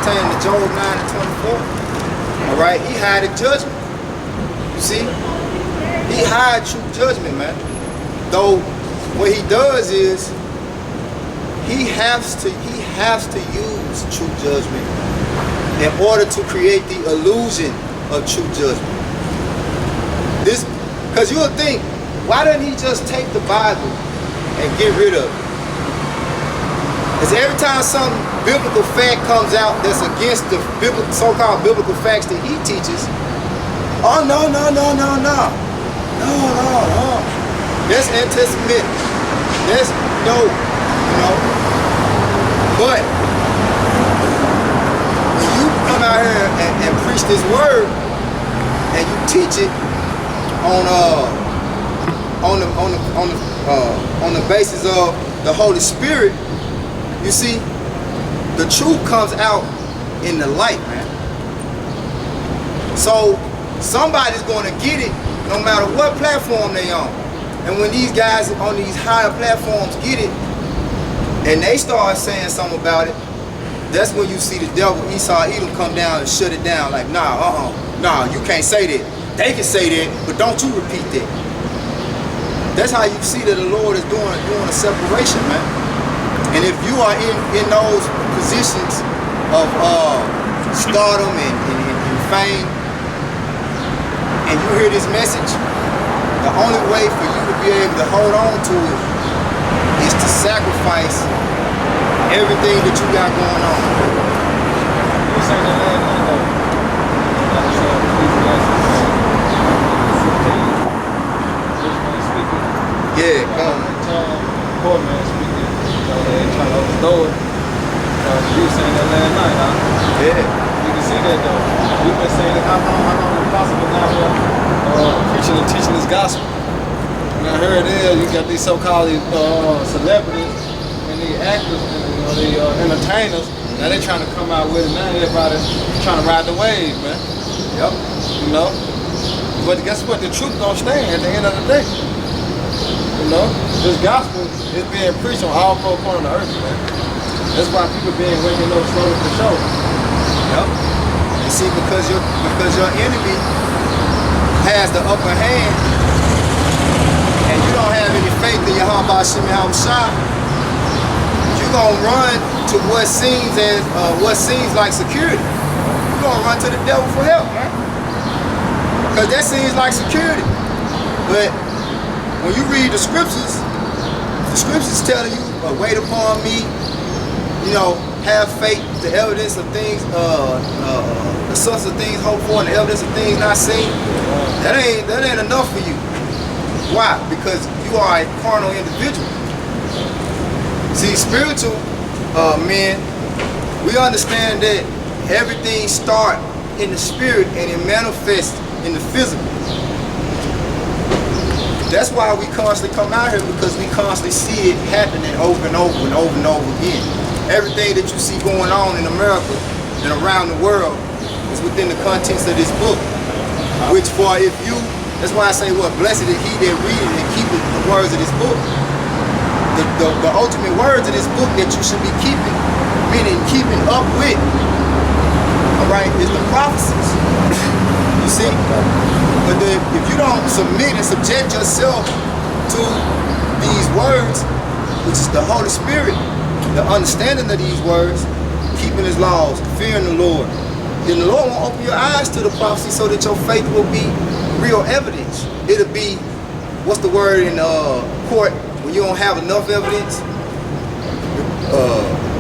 pertaining to Job 9 and 24. All right, he hided judgment. You see, he hide true judgment, man. Though what he does is he has to use true judgment in order to create the illusion of true judgment. This, because you'll think, why doesn't he just take the Bible and get rid of it? Because every time some biblical fact comes out that's against the so-called biblical facts that he teaches, oh no. That's anti-Semitic. That's no, you know. But when you come out here and preach this word and you teach it on the basis of the Holy Spirit, you see, the truth comes out in the light, man. So somebody's going to get it no matter what platform they on. And when these guys on these higher platforms get it and they start saying something about it, that's when you see the devil, Esau, Edom, come down and shut it down. Like, nah, you can't say that. They can say that, but don't you repeat that. That's how you see that the Lord is doing a separation, man. And if you are in those positions of stardom and fame, and you hear this message, the only way for you to be able to hold on to it is to sacrifice everything that you got going on. You were saying that last night, though. Yeah, come on. Poor man speaking. They trying to overthrow it. You were saying that last night, huh? Yeah. You can see that, though. You've been saying it. How long is it possible now preaching and teaching this gospel? And I heard you got these so-called celebrities and the actors and the entertainers. Now they trying to come out with it. Now everybody trying to ride the wave, man. Yep. You know? But guess what? The truth don't stand at the end of the day. You know? This gospel is being preached on all four corners of the earth, man. That's why people being waking up slowly for sure. Yep. And see, because your enemy has the upper hand, and you don't have any faith in your heart about Shimmy Shah, you're gonna run to what seems like security. You're gonna run to the devil for help, man. Because that seems like security. But when you read the scriptures telling you, wait upon me, you know, have faith, the evidence of things, the substance of things hoped for and the evidence of things not seen. That ain't enough for you. Why? Because you are a carnal individual. See, spiritual men, we understand that everything starts in the spirit and it manifests in the physical. That's why we constantly come out here, because we constantly see it happening over and over and over and over again. Everything that you see going on in America and around the world is within the contents of this book. Which that's why I say, blessed is he that readeth and keepeth the words of this book. The ultimate words of this book that you should be keeping, meaning keeping up with, all right, is the prophecies. You see? But if you don't submit and subject yourself to these words, which is the Holy Spirit, the understanding of these words, keeping his laws, fearing the Lord, then the Lord will open your eyes to the prophecy so that your faith will be real evidence. It'll be, what's the word in court when you don't have enough evidence?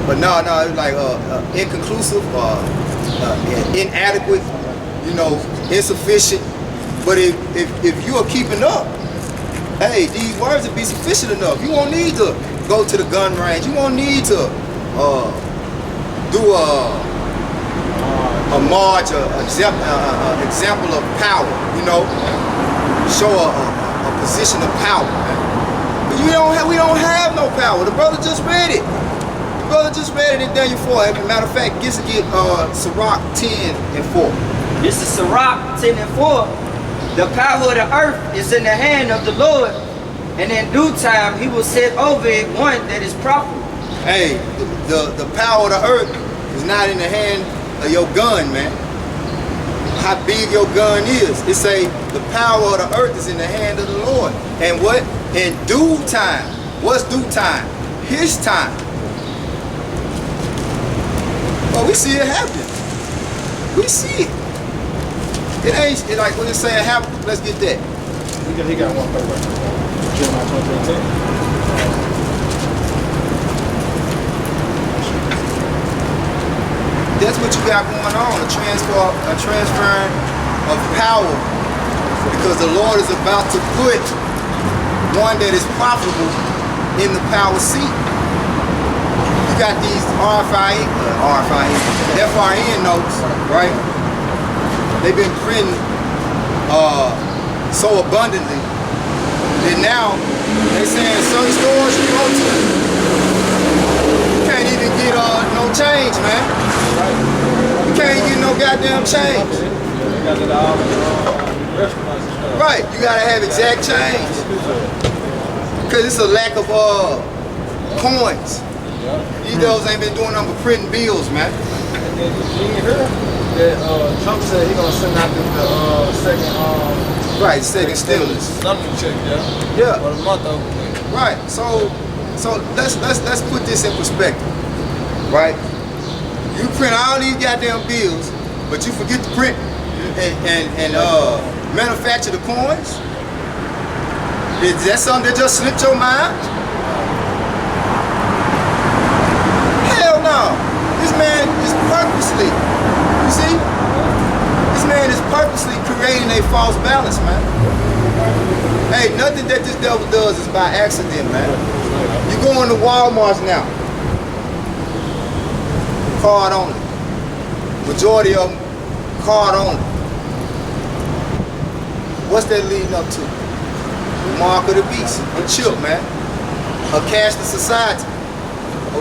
But no, it's like inconclusive, inadequate, you know, insufficient. But if you are keeping up, hey, these words will be sufficient enough. You won't need to go to the gun range. You won't need to do a march, an example of power, you know, show a position of power. But we don't have no power. The brother just read it. The brother just read it in Daniel 4. As a matter of fact, get Sirach 10 and 4. This is Sirach 10 and 4. The power of the earth is in the hand of the Lord, and in due time he will set over it one that is profitable. Hey, the power of the earth It's not in the hand of your gun, man. How big your gun is. It say the power of the earth is in the hand of the Lord. And what? In due time. What's due time? His time. Well, we see it happen. We see it. It ain't it like when it say it happen. Let's get that. He got one paper. Jeremiah 23:10. That's what you got going on, a transferring of power. Because the Lord is about to put one that is profitable in the power seat. You got these FRN notes, right? They've been printing so abundantly that now they saying certain stores you go to, you can't even get no change, man. You can't get no goddamn change. Right, you gotta have exact change. Because it's a lack of coins. These girls ain't been doing nothing but printing bills, man. And then you hear that Trump said he gonna send out the second right, second stimulus. Something check, Yeah. For a month over with. Right. So let's put this in perspective. Right? You print all these goddamn bills, but you forget to print and manufacture the coins. Is that something that just slipped your mind? Hell no. This man is purposely, you see? This man is purposely creating a false balance, man. Hey, nothing that this devil does is by accident, man. You go into Walmart's now. Card only. Majority of them, card only. What's that leading up to? The mark of the beast, a chip, man. A cashless society,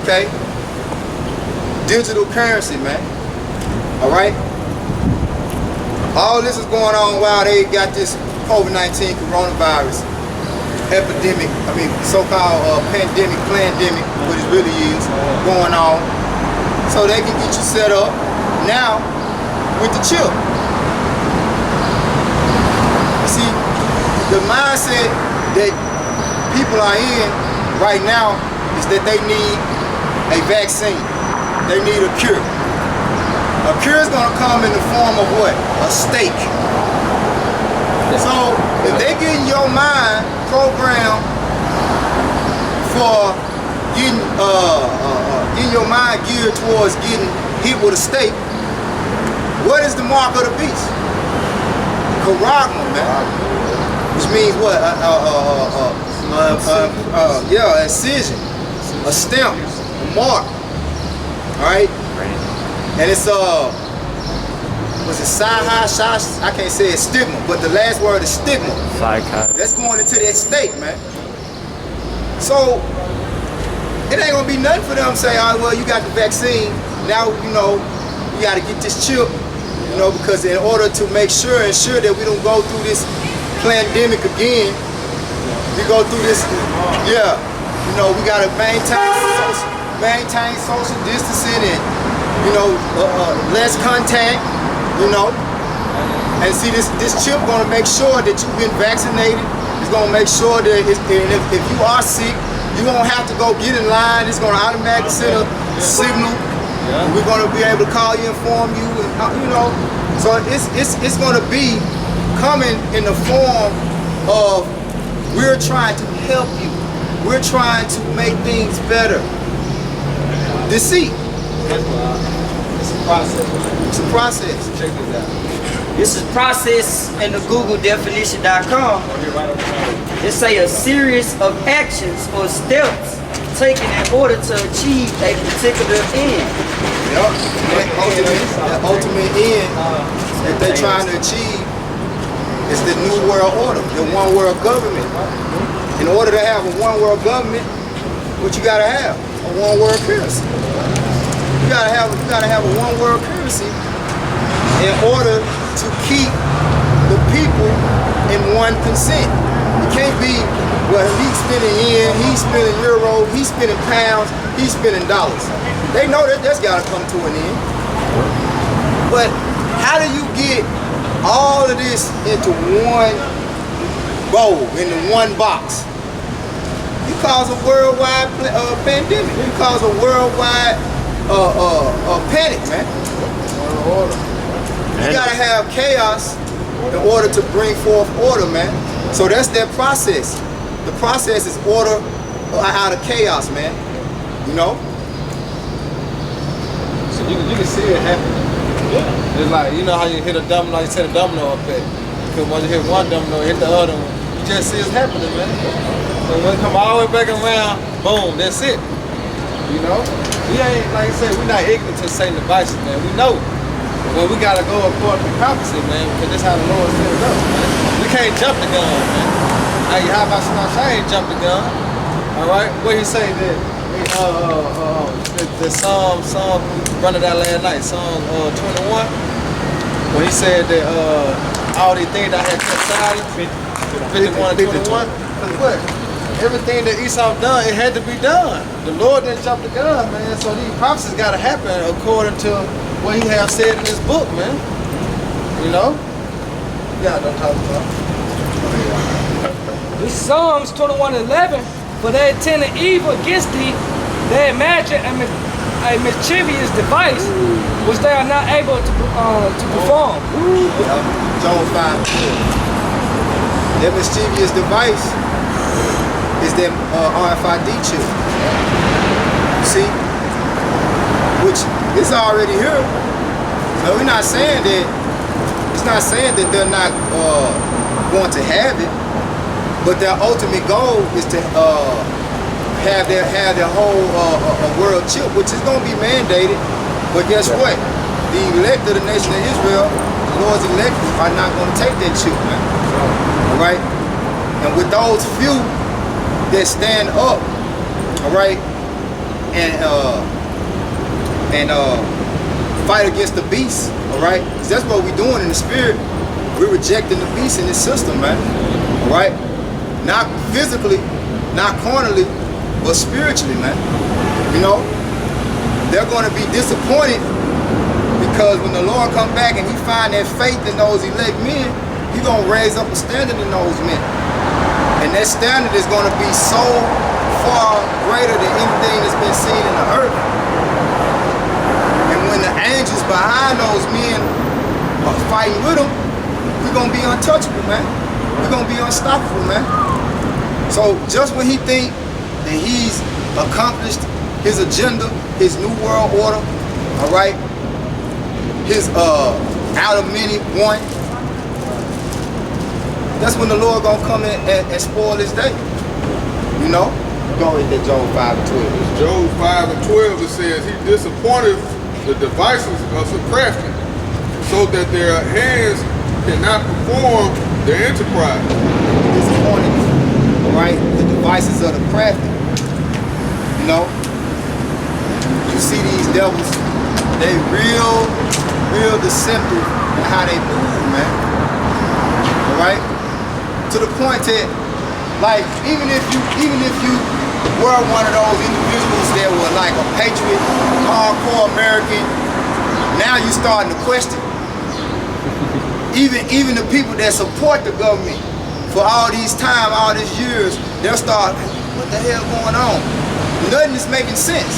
okay? Digital currency, man, all right? All this is going on while they got this COVID-19 coronavirus epidemic, so-called pandemic, what it really is, going on. So they can get you set up now with the chip. See, the mindset that people are in right now is that they need a vaccine. They need a cure. A cure is gonna come in the form of what? A steak. So if they get in your mind programmed for getting in your mind geared towards getting hit with a steak, what is the mark of the beast? Charagma, man. Which means what? Yeah, incision, a stamp, a mark. All right, and it's was it I can't say it's stigma, but the last word is stigma. That's going into that state, man. So it ain't gonna be nothing for them to say, oh, well, you got the vaccine. Now, you got to get this chip, because in order to ensure that we don't go through this pandemic again, we go through this, we got to maintain social distancing and, less contact, and see this chip gonna make sure that you've been vaccinated. It's gonna make sure that if you are sick, you won't have to go get in line. It's gonna automatically send a signal. We're gonna be able to call you, inform you, and so it's gonna be coming in the form of we're trying to help you. We're trying to make things better. Deceit. It's a process. It's a process. Check this out. This is process in the GoogleDefinition.com. It say a series of actions or steps taken in order to achieve a particular end. Yep. That ultimate end that they're trying to achieve is the New World Order, the one world government. In order to have a one world government, what you gotta have? A one world currency. You gotta have a one world currency in order to keep the people in one consent. can't be, well, he's spending yen, he's spending euro, he's spending pounds, he's spending dollars. They know that that's gotta come to an end. But how do you get all of this into one bowl, into one box? You cause a worldwide pandemic. You cause a worldwide panic, man. You gotta have chaos in order to bring forth order, man. So that's their process. The process is order out of chaos, man. You know? So you can see it happening. Yeah. It's like, you know how you hit a domino, you set a domino up there. Because once you hit one domino, hit the other one, you just see it's happening, man. So when it come all the way back around, boom, that's it. You know? We ain't, like I said, we're not ignorant to Satan's devices, man. We know. But we gotta go according to prophecy, man, because that's how the Lord set it up, man. We can't jump the gun, man. Hey, how about I ain't jump the gun? Alright? What he say that? The Psalm running that last night, Psalm 21, when he said that all these things that I had kept silent, 51 and 21, because what? Everything that Esau done, it had to be done. The Lord didn't jump the gun, man, so these prophecies got to happen according to what he has said in his book, man. You know? Yeah, don't talk about it. This Psalms 21:11, for they intended evil against thee, they imagine a mischievous device which they are not able to perform. John 5. That mischievous device is them RFID chip. See? Which is already here. So we're not saying that, it's not saying that they're not going to have it, but their ultimate goal is to have their whole world chip, which is going to be mandated. But guess what? The elect of the nation of Israel, the Lord's elect, are not going to take that chip, man. All right? And with those few that stand up, all right, and fight against the beast, all right? 'Cause that's what we're doing in the spirit. We're rejecting the beast in this system, man. All right? Not physically, not carnally, but spiritually, man. You know, they're going to be disappointed because when the Lord come back and he find that faith in those elect men, he's going to raise up a standard in those men. And that standard is going to be so far greater than anything that's been seen in the earth. And when the angels behind those men are fighting with them, we're going to be untouchable, man. We're going to be unstoppable, man. So just when he think that he's accomplished his agenda, his new world order, all right, his out of many one, that's when the Lord gonna come in and spoil his day. You know? Go ahead, that Job 5 and 12. Job 5 and 12, it says, he disappointed the devices of the crafty, so that their hands cannot perform their enterprise. Disappointed, all right? The devices of the crafty. You know? You see these devils, they real deceptive in how they move, man. All right? To the point that, like, even if you were one of those individuals that were like a patriot, hardcore American, now you starting to question. Even the people that support the government for all these time, all these years, they'll start, what the hell going on? Nothing is making sense.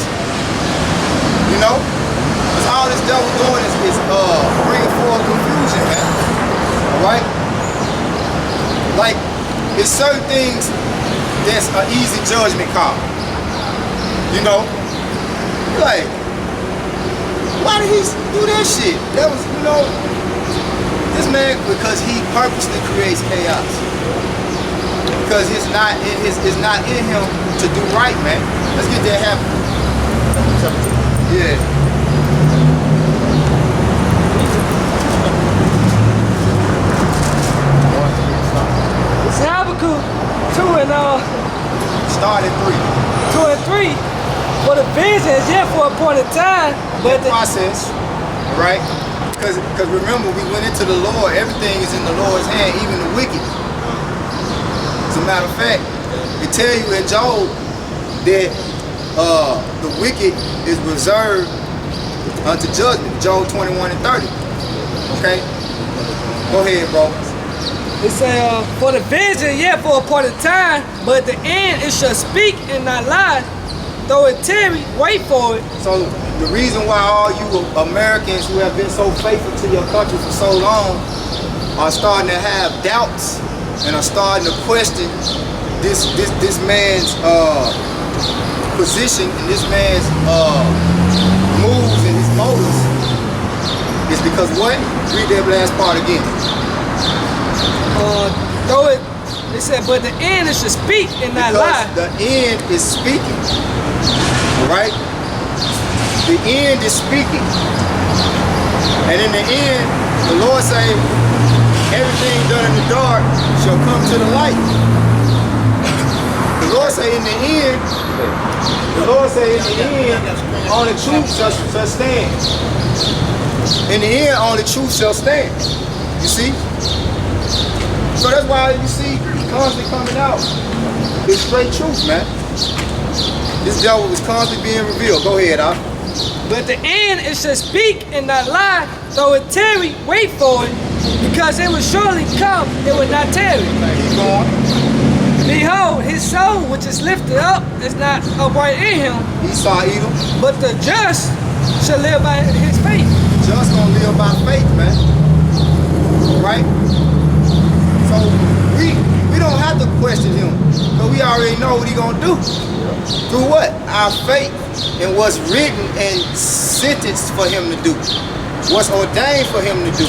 You know? Because all this devil doing is bringing forth confusion, man. All right? Like, it's certain things that's an easy judgment call. You know? Like, why did he do that shit? That was, you know, this man, because he purposely creates chaos. Because it's not in him to do right, man. Let's get that happening. Yeah. It's Habakkuk 2 and Start at 2 and 3. For the vision is yet for a appointed time, 3. but The process, right? Because remember, we went into the Lord. Everything is in the Lord's hand, even the wicked. As a matter of fact, it tell you in Job that the wicked is reserved unto judgment. Job 21 and 30. Okay? Go ahead, bro. It say, for the vision, yet for a part of time, but at the end it shall speak and not lie. Though it tarry, wait for it. So the reason why all you Americans who have been so faithful to your country for so long are starting to have doubts and are starting to question this man's position and this man's moves and his motives is because what? Read that last part again. Though it said, but the end it should speak and not lie. Because the end is speaking. Right? The end is speaking. And in the end, the Lord say, everything done in the dark shall come to the light. The Lord say in the end, only truth shall stand. In the end, only truth shall stand. You see? So that's why you see constantly coming out. It's straight truth, man. This devil was constantly being revealed. Go ahead, Al. But the end it shall speak and not lie. Though it tarry, wait for it, because it will surely come, it will not tarry. Keep going. Behold, his soul which is lifted up is not upright in him, Esau, Edom. but the just shall live by his faith. Just gonna live by faith, man. Right? So we don't have to question him, because we already know what he gonna do. Through what? Our faith in what's written and sentenced for him to do. What's ordained for him to do.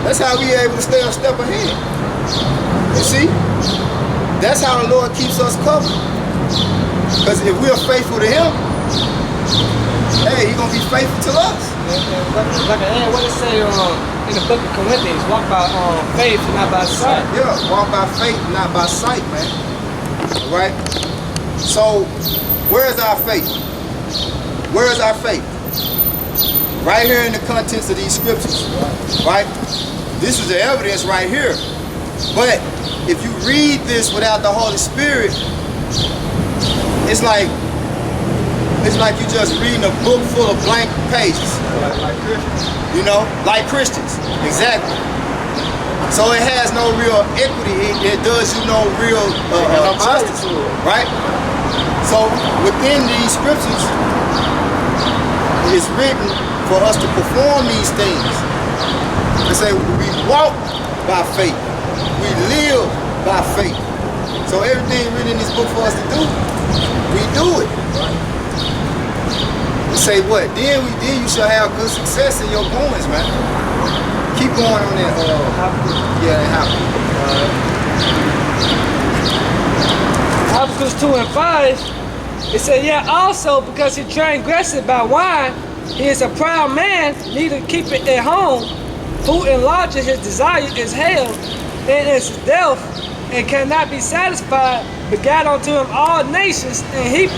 That's how we able to stay a step ahead. You see? That's how the Lord keeps us covered. Because if we are faithful to him, hey, he's gonna be faithful to us. Like what it say in the book of Corinthians, walk by faith and not by sight. Yeah, walk by faith, not by sight, man. All right? So, where is our faith? Where is our faith? Right here in the contents of these scriptures, right? This is the evidence right here. But if you read this without the Holy Spirit, it's like you just reading a book full of blank pages. Like Christians. You know, like Christians. Exactly. So it has no real equity. It does you no real justice, right? So within these scriptures, it's written for us to perform these things. They say we walk by faith. We live by faith. So everything written in this book for us to do, we do it. We say what? Then you shall have good success in your goings, man. Keep going on that. Yeah, that happened. Habakkuk 2 and 5, it said, yeah, also because he transgressed by wine, he is a proud man, neither keep it at home. Who enlarges his desire is hell, and is death, and cannot be satisfied, begat unto him all nations, and heap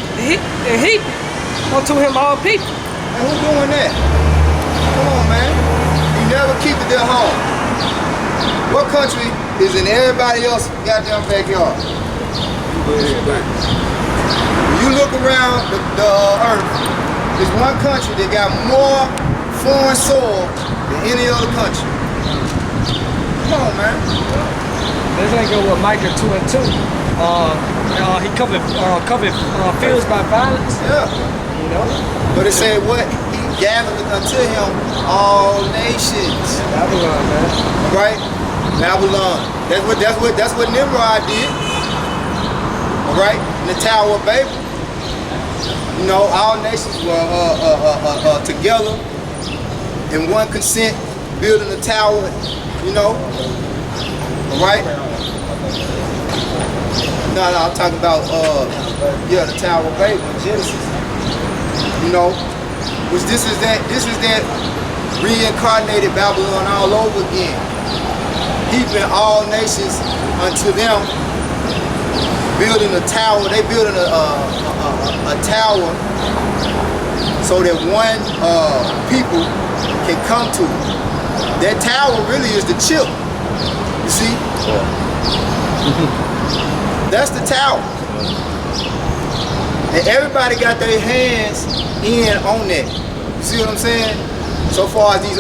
unto him all people. And who doing that? Come on, man. You never keep it at home. What country is in everybody else's goddamn backyard? When you look around the earth, there's one country that got more foreign soil than any other country. Come on, man. Let's like go with Micah 2 and 2. He covered fields by violence. Yeah. You know? But it said what? He gathered unto him all nations. Babylon, man. Right? Babylon. That's what Nimrod did. All right? In the Tower of Babel. You know, all nations were together in one consent, building a tower, you know. All right? No, I'm talking about the Tower of Babel in Genesis. You know, which this is that reincarnated Babylon all over again. Heaping all nations unto them, building a tower. They building a tower so that one people can come to it. That tower really is the chip. You see? That's the tower. And everybody got their hands in on that. You see what I'm saying? So far as these